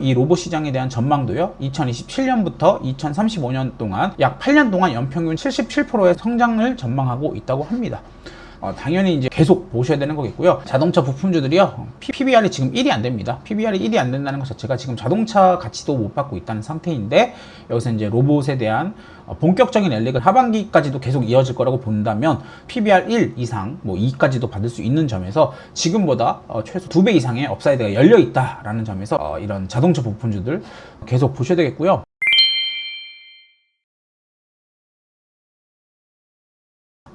이 로봇 시장에 대한 전망도요, 2027년부터 2035년 동안 약 8년 동안 연평균 77%의 성장을 전망하고 있다고 합니다. 당연히 이제 계속 보셔야 되는 거겠고요. 자동차 부품주들이요, PBR이 지금 1이 안 됩니다. PBR이 1이 안 된다는 것 자체가 지금 자동차 가치도 못 받고 있다는 상태인데, 여기서 이제 로봇에 대한 본격적인 랠리가 하반기까지도 계속 이어질 거라고 본다면 PBR 1 이상, 뭐 2까지도 받을 수 있는 점에서 지금보다 최소 2배 이상의 업사이드가 열려 있다라는 점에서 이런 자동차 부품주들 계속 보셔야 되겠고요.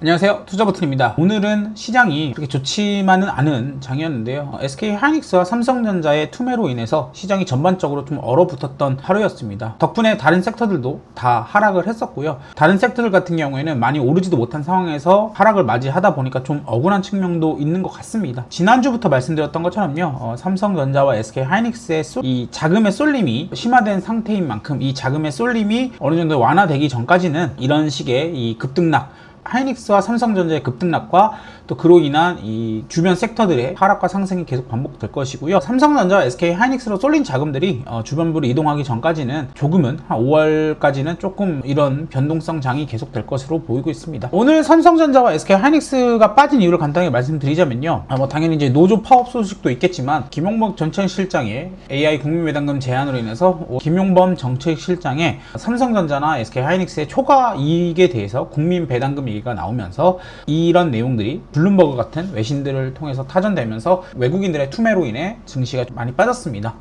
안녕하세요, 투자버튼입니다. 오늘은 시장이 그렇게 좋지만은 않은 장이었는데요, SK하이닉스와 삼성전자의 투매로 인해서 시장이 전반적으로 좀 얼어붙었던 하루였습니다. 덕분에 다른 섹터들도 다 하락을 했었고요. 다른 섹터들 같은 경우에는 많이 오르지도 못한 상황에서 하락을 맞이하다 보니까 좀 억울한 측면도 있는 것 같습니다. 지난주부터 말씀드렸던 것처럼요, 삼성전자와 SK하이닉스의 이 자금의 쏠림이 심화된 상태인 만큼 이 자금의 쏠림이 어느 정도 완화되기 전까지는 이런 식의 이 급등락, 하이닉스와 삼성전자의 급등락과 또 그로 인한 이 주변 섹터들의 하락과 상승이 계속 반복될 것이고요. 삼성전자와 SK하이닉스로 쏠린 자금들이 주변부로 이동하기 전까지는 조금은 한 5월까지는 조금 이런 변동성 장이 계속될 것으로 보이고 있습니다. 오늘 삼성전자와 SK하이닉스가 빠진 이유를 간단하게 말씀드리자면요, 당연히 이제 노조 파업 소식도 있겠지만 김용범 정책실장의 AI 국민배당금 제한으로 인해서 김용범 정책실장의 삼성전자나 SK하이닉스의 초과 이익에 대해서 국민배당금 얘기가 나오면서 이런 내용들이 블룸버그 같은 외신들을 통해서 타전되면서 외국인들의 투매로 인해 증시가 많이 빠졌습니다.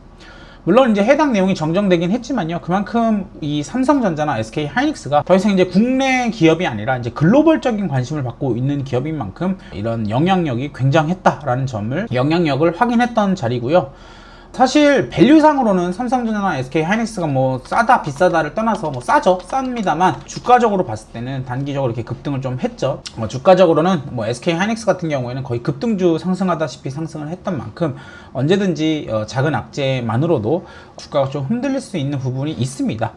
물론 이제 해당 내용이 정정되긴 했지만요, 그만큼 이 삼성전자나 SK하이닉스가 더 이상 이제 국내 기업이 아니라 이제 글로벌적인 관심을 받고 있는 기업인 만큼 이런 영향력이 굉장했다라는 점을, 영향력을 확인했던 자리고요. 사실 밸류상으로는 삼성전자나 SK하이닉스가 뭐 싸다 비싸다를 떠나서 뭐 싸죠, 쌉니다만 주가적으로 봤을 때는 단기적으로 이렇게 급등을 좀 했죠. 주가적으로는 뭐 SK하이닉스 같은 경우에는 거의 급등주 상승하다시피 상승을 했던 만큼 언제든지 작은 악재만으로도 주가가 좀 흔들릴 수 있는 부분이 있습니다.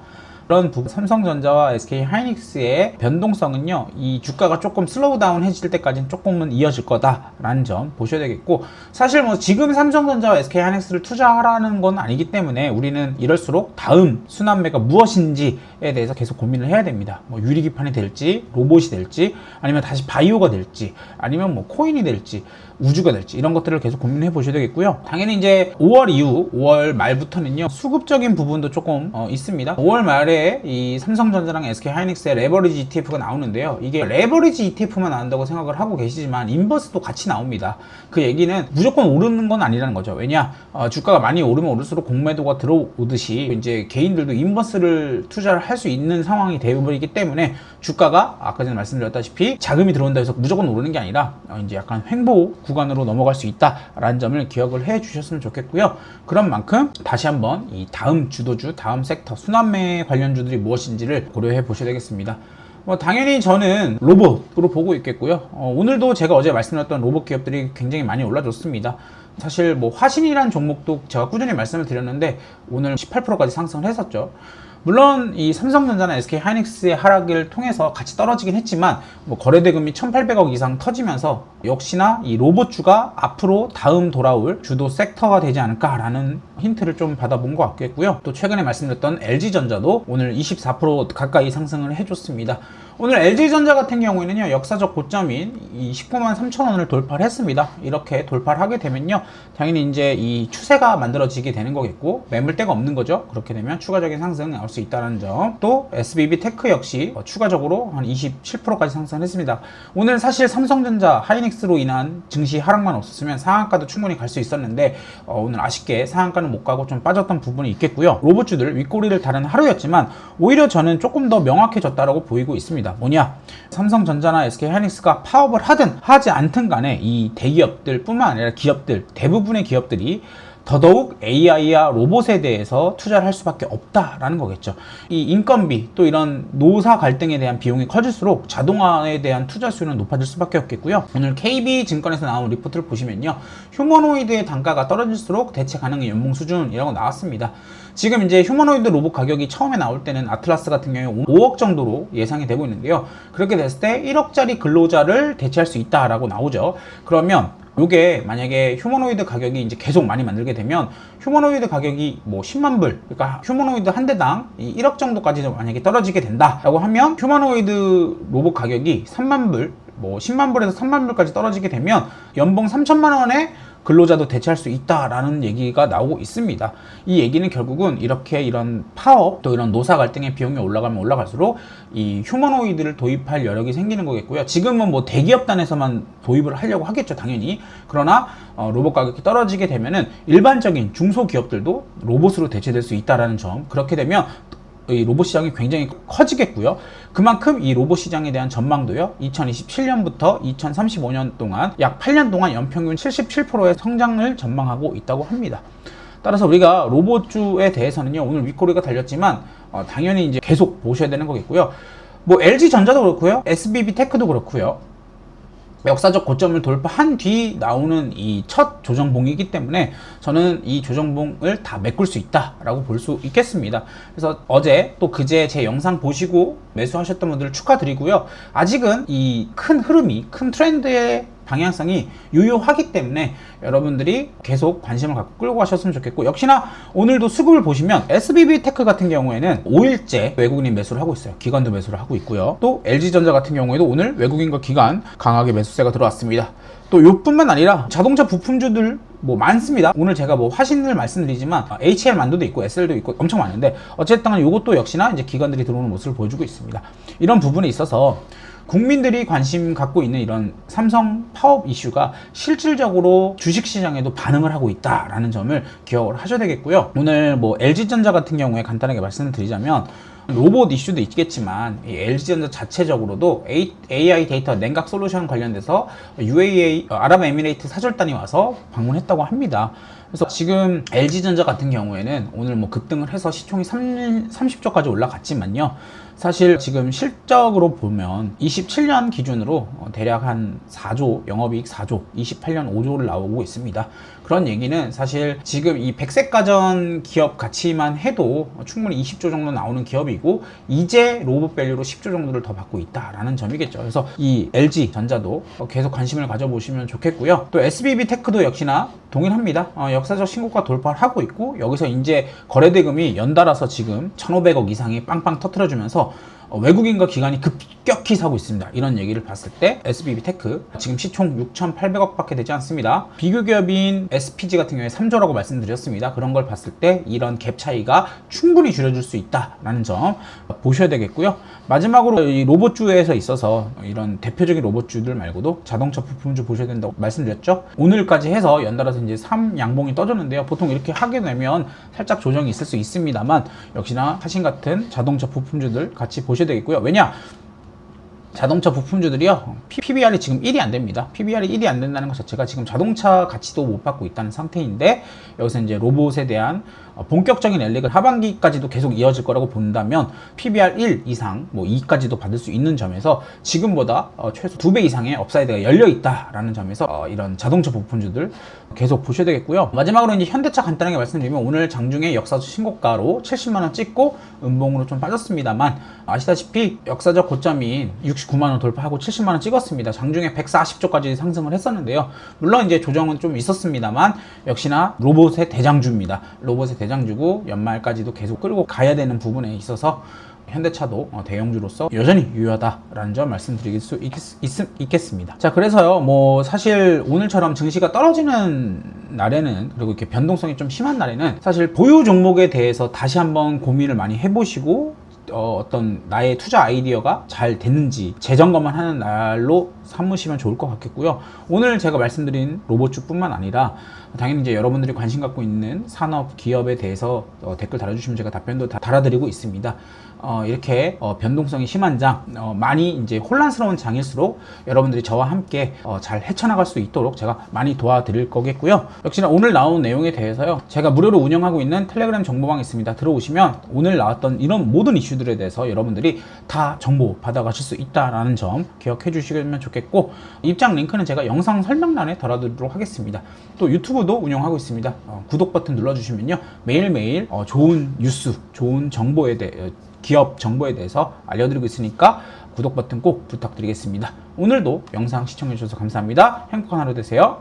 그런 부분, 삼성전자와 SK하이닉스의 변동성은요, 이 주가가 조금 슬로우 다운 해질 때까지는 조금은 이어질 거다라는 점 보셔야 되겠고, 사실 뭐 지금 삼성전자와 SK하이닉스를 투자하라는 건 아니기 때문에 우리는 이럴수록 다음 순환매가 무엇인지에 대해서 계속 고민을 해야 됩니다. 뭐 유리기판이 될지, 로봇이 될지, 아니면 다시 바이오가 될지, 아니면 뭐 코인이 될지, 우주가 될지, 이런 것들을 계속 고민해 보셔야 되겠고요. 당연히 이제 5월 이후 5월 말부터는요, 수급적인 부분도 조금 있습니다. 5월 말에 이 삼성전자랑 SK하이닉스의 레버리지 ETF가 나오는데요, 이게 레버리지 ETF만 나온다고 생각을 하고 계시지만 인버스도 같이 나옵니다. 그 얘기는 무조건 오르는 건 아니라는 거죠. 왜냐, 주가가 많이 오르면 오를수록 공매도가 들어오듯이 이제 개인들도 인버스를 투자를 할 수 있는 상황이 되어버리기 때문에 주가가 아까 전에 말씀드렸다시피 자금이 들어온다 해서 무조건 오르는 게 아니라 이제 약간 횡보 구간으로 넘어갈 수 있다라는 점을 기억을 해 주셨으면 좋겠고요. 그런 만큼 다시 한번 이 다음 주도주, 다음 섹터 순환매 관련주들이 무엇인지를 고려해 보셔야 되겠습니다. 당연히 저는 로봇으로 보고 있겠고요. 오늘도 제가 어제 말씀드렸던 로봇 기업들이 굉장히 많이 올라줬습니다. 사실 뭐 화신이라는 종목도 제가 꾸준히 말씀을 드렸는데 오늘 18%까지 상승을 했었죠. 물론 이 삼성전자나 SK하이닉스의 하락을 통해서 같이 떨어지긴 했지만 뭐 거래대금이 1,800억 이상 터지면서 역시나 이 로봇주가 앞으로 다음 돌아올 주도 섹터가 되지 않을까라는 힌트를 좀 받아본 것 같겠고요. 또 최근에 말씀드렸던 LG전자도 오늘 24% 가까이 상승을 해줬습니다. 오늘 LG전자 같은 경우에는요, 역사적 고점인 이 19만 3천 원을 돌파를 했습니다. 이렇게 돌파를 하게 되면요, 당연히 이제 이 추세가 만들어지게 되는 거겠고, 매물대가 없는 거죠. 그렇게 되면 추가적인 상승이 나올 수 있다는 점. 또 SBB테크 역시 추가적으로 한 27%까지 상승했습니다. 오늘 사실 삼성전자, 하이닉스로 인한 증시 하락만 없었으면 상한가도 충분히 갈 수 있었는데 오늘 아쉽게 상한가는 못 가고 좀 빠졌던 부분이 있겠고요. 로봇주들 윗꼬리를 다른 하루였지만 오히려 저는 조금 더 명확해졌다라고 보이고 있습니다. 뭐냐, 삼성전자나 SK하이닉스가 파업을 하든 하지 않든 간에 이 대기업들 뿐만 아니라 기업들, 대부분의 기업들이 더더욱 AI와 로봇에 대해서 투자를 할 수밖에 없다라는 거겠죠. 이 인건비, 또 이런 노사 갈등에 대한 비용이 커질수록 자동화에 대한 투자 수요는 높아질 수밖에 없겠고요. 오늘 KB증권에서 나온 리포트를 보시면요, 휴머노이드의 단가가 떨어질수록 대체 가능한 연봉 수준이라고 나왔습니다. 지금 이제 휴머노이드 로봇 가격이 처음에 나올 때는 아틀라스 같은 경우에 5억 정도로 예상이 되고 있는데요, 그렇게 됐을 때 1억짜리 근로자를 대체할 수 있다라고 나오죠. 그러면 요게 만약에 휴머노이드 가격이 이제 계속 많이 만들게 되면 휴머노이드 가격이 뭐 10만 불, 그러니까 휴머노이드 한 대당 1억 정도까지 만약에 떨어지게 된다라고 하면 휴머노이드 로봇 가격이 3만 불, 뭐 10만 불에서 3만 불까지 떨어지게 되면 연봉 3천만 원에 근로자도 대체할 수 있다라는 얘기가 나오고 있습니다. 이 얘기는 결국은 이렇게 이런 파업 또 이런 노사 갈등의 비용이 올라가면 올라갈수록 이 휴머노이드를 도입할 여력이 생기는 거겠고요. 지금은 뭐 대기업 단에서만 도입을 하려고 하겠죠, 당연히. 그러나 로봇 가격이 떨어지게 되면은 일반적인 중소기업들도 로봇으로 대체될 수 있다라는 점. 그렇게 되면 이 로봇 시장이 굉장히 커지겠고요. 그만큼 이 로봇 시장에 대한 전망도요, 2027년부터 2035년 동안 약 8년 동안 연평균 77%의 성장을 전망하고 있다고 합니다. 따라서 우리가 로봇주에 대해서는요, 오늘 윗꼬리가 달렸지만 당연히 이제 계속 보셔야 되는 거겠고요. 뭐 LG전자도 그렇고요, SBB테크도 그렇고요. 역사적 고점을 돌파한 뒤 나오는 이 첫 조정봉이기 때문에 저는 이 조정봉을 다 메꿀 수 있다라고 볼 수 있겠습니다. 그래서 어제 또 그제 제 영상 보시고 매수하셨던 분들 축하드리고요. 아직은 이 큰 흐름이, 큰 트렌드의 방향성이 유효하기 때문에 여러분들이 계속 관심을 갖고 끌고 가셨으면 좋겠고, 역시나 오늘도 수급을 보시면 SBB테크 같은 경우에는 5일째 외국인이 매수를 하고 있어요. 기관도 매수를 하고 있고요. 또 LG전자 같은 경우에도 오늘 외국인과 기관 강하게 매수세가 들어왔습니다. 또 요뿐만 아니라 자동차 부품주들 뭐 많습니다. 오늘 제가 뭐 화신을 말씀드리지만 HL만두도 있고 SL도 있고 엄청 많은데, 어쨌든 요것도 역시나 이제 기관들이 들어오는 모습을 보여주고 있습니다. 이런 부분에 있어서 국민들이 관심 갖고 있는 이런 삼성 파업 이슈가 실질적으로 주식시장에도 반응을 하고 있다라는 점을 기억을 하셔야 되겠고요. 오늘 뭐 LG전자 같은 경우에 간단하게 말씀을 드리자면, 로봇 이슈도 있겠지만 이 LG전자 자체적으로도 AI 데이터 냉각 솔루션 관련돼서 UAE 아랍에미레이트 사절단이 와서 방문했다고 합니다. 그래서 지금 LG전자 같은 경우에는 오늘 뭐 급등을 해서 시총이 30조까지 올라갔지만요, 사실 지금 실적으로 보면 27년 기준으로 대략 한 4조, 영업이익 4조, 28년 5조를 나오고 있습니다. 그런 얘기는 사실 지금 이 백색가전 기업 가치만 해도 충분히 20조 정도 나오는 기업이고, 이제 로봇밸류로 10조 정도를 더 받고 있다라는 점이겠죠. 그래서 이 LG전자도 계속 관심을 가져보시면 좋겠고요. 또 SBB테크도 역시나 동일합니다. 역사적 신고가 돌파를 하고 있고, 여기서 이제 거래대금이 연달아서 지금 1,500억 이상이 빵빵 터트려주면서 외국인과 기관이 급격히 사고 있습니다. 이런 얘기를 봤을 때 SBB테크 지금 시총 6,800억 밖에 되지 않습니다. 비교 기업인 SPG 같은 경우에 3조라고 말씀드렸습니다. 그런 걸 봤을 때 이런 갭 차이가 충분히 줄여줄 수 있다라는 점 보셔야 되겠고요. 마지막으로 이 로봇주에서 있어서 이런 대표적인 로봇주들 말고도 자동차 부품주 보셔야 된다고 말씀드렸죠. 오늘까지 해서 연달아서 이제 3양봉이 떠졌는데요. 보통 이렇게 하게 되면 살짝 조정이 있을 수 있습니다만, 역시나 화신 같은 자동차 부품주들 같이 보셔야 되겠고요. 왜냐? 자동차 부품주들이요, PBR이 지금 1이 안 됩니다. PBR이 1이 안 된다는 것 자체가 지금 자동차 가치도 못 받고 있다는 상태인데, 여기서 이제 로봇에 대한 본격적인 랠리가 하반기까지도 계속 이어질 거라고 본다면 PBR 1 이상, 뭐 2까지도 받을 수 있는 점에서 지금보다 최소 2배 이상의 업사이드가 열려 있다라는 점에서 이런 자동차 부품주들 계속 보셔야 되겠고요. 마지막으로 이제 현대차 간단하게 말씀드리면, 오늘 장중에 역사적 신고가로 70만원 찍고 음봉으로 좀 빠졌습니다만, 아시다시피 역사적 고점인 69만원 돌파하고 70만원 찍었습니다. 장중에 140조까지 상승을 했었는데요. 물론 이제 조정은 좀 있었습니다만, 역시나 로봇의 대장주입니다. 로봇의 대장주고 연말까지도 계속 끌고 가야 되는 부분에 있어서 현대차도 대형주로서 여전히 유효하다라는 점 말씀드릴 수 있겠습니다. 자, 그래서요, 뭐 사실 오늘처럼 증시가 떨어지는 날에는, 그리고 이렇게 변동성이 좀 심한 날에는 사실 보유 종목에 대해서 다시 한번 고민을 많이 해보시고, 어떤 나의 투자 아이디어가 잘 됐는지 재점검만 하는 날로 삼으시면 좋을 것 같겠고요. 오늘 제가 말씀드린 로봇주뿐만 아니라 당연히 이제 여러분들이 관심 갖고 있는 산업, 기업에 대해서 댓글 달아주시면 제가 답변도 다 달아드리고 있습니다. 이렇게 변동성이 심한 장, 많이 이제 혼란스러운 장일수록 여러분들이 저와 함께 잘 헤쳐나갈 수 있도록 제가 많이 도와드릴 거겠고요. 역시나 오늘 나온 내용에 대해서요, 제가 무료로 운영하고 있는 텔레그램 정보방이 있습니다. 들어오시면 오늘 나왔던 이런 모든 이슈들에 대해서 여러분들이 다 정보 받아가실 수 있다라는 점 기억해 주시면 좋겠고, 입장 링크는 제가 영상 설명란에 달아드리도록 하겠습니다. 또 유튜브도 운영하고 있습니다. 구독 버튼 눌러주시면요, 매일매일 좋은 뉴스, 좋은 정보에 대해, 기업 정보에 대해서 알려드리고 있으니까 구독 버튼 꼭 부탁드리겠습니다. 오늘도 영상 시청해 주셔서 감사합니다. 행복한 하루 되세요.